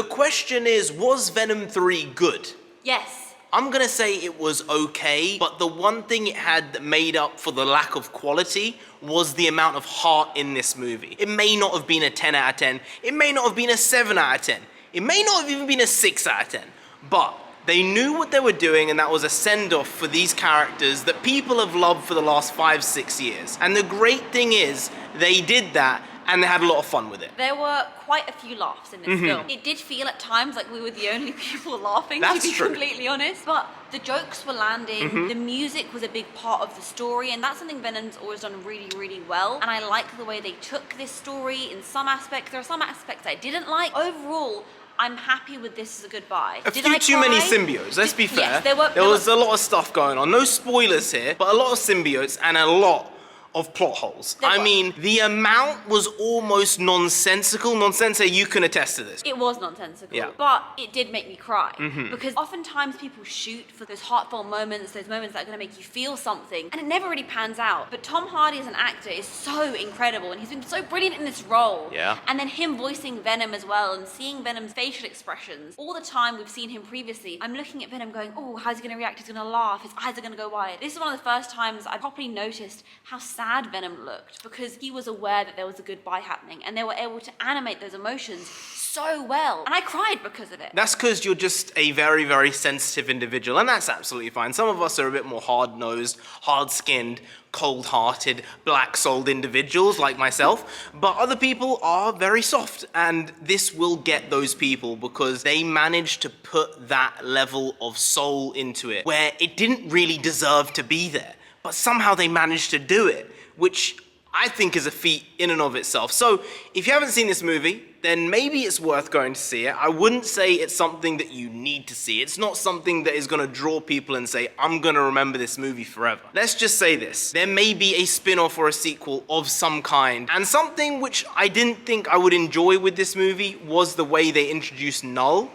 The question is, was Venom 3 good? Yes. I'm gonna say it was okay, but the one thing it had that made up for the lack of quality was the amount of heart in this movie. It may not have been a 10 out of 10, it may not have been a 7 out of 10, it may not have even been a 6 out of 10, but they knew what they were doing, and that was a send-off for these characters that people have loved for the last 5-6 years. And the great thing is, they did that, and they had a lot of fun with it. There were quite a few laughs in this film. It did feel at times like we were the only people laughing, to be completely honest. But the jokes were landing, the music was a big part of the story, and that's something Venom's always done really, really well. And I like the way they took this story in some aspects. There are some aspects I didn't like. Overall, I'm happy with this as a goodbye. A few too many symbiotes, let's be fair. Yes, there was a lot of stuff going on. No spoilers here, but a lot of symbiotes and a lot of plot holes. I mean, the amount was almost nonsensical. NONSENSEI, you can attest to this. It was nonsensical, but it did make me cry. Because oftentimes people shoot for those heartfelt moments, those moments that are gonna make you feel something, and it never really pans out. But Tom Hardy as an actor is so incredible, and he's been so brilliant in this role. Yeah. And then him voicing Venom as well, and seeing Venom's facial expressions. All the time we've seen him previously, I'm looking at Venom going, oh, how's he gonna react? He's gonna laugh, his eyes are gonna go wide. This is one of the first times I properly noticed how sad Venom looked, because he was aware that there was a goodbye happening, and they were able to animate those emotions so well, and I cried because of it. That's because you're just a very, very sensitive individual, and that's absolutely fine. Some of us are a bit more hard-nosed, hard-skinned, cold-hearted, black-souled individuals like myself, but other people are very soft, and this will get those people because they managed to put that level of soul into it where it didn't really deserve to be there, but somehow they managed to do it, which I think is a feat in and of itself. So if you haven't seen this movie, then maybe it's worth going to see it. I wouldn't say it's something that you need to see. It's not something that is gonna draw people and say, I'm gonna remember this movie forever. Let's just say this. There may be a spin-off or a sequel of some kind. And something which I didn't think I would enjoy with this movie was the way they introduced Null.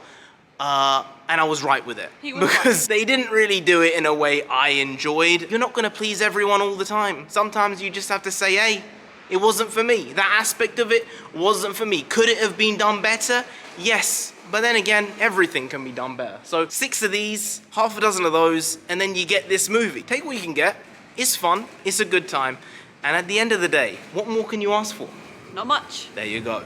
And I was right with it. Because they didn't really do it in a way I enjoyed. You're not gonna please everyone all the time. Sometimes you just have to say, hey, it wasn't for me. That aspect of it wasn't for me. Could it have been done better? Yes. But then again, everything can be done better. So 6 of these, half a dozen of those, and then you get this movie. Take what you can get. It's fun, it's a good time. And at the end of the day, what more can you ask for? Not much. There you go.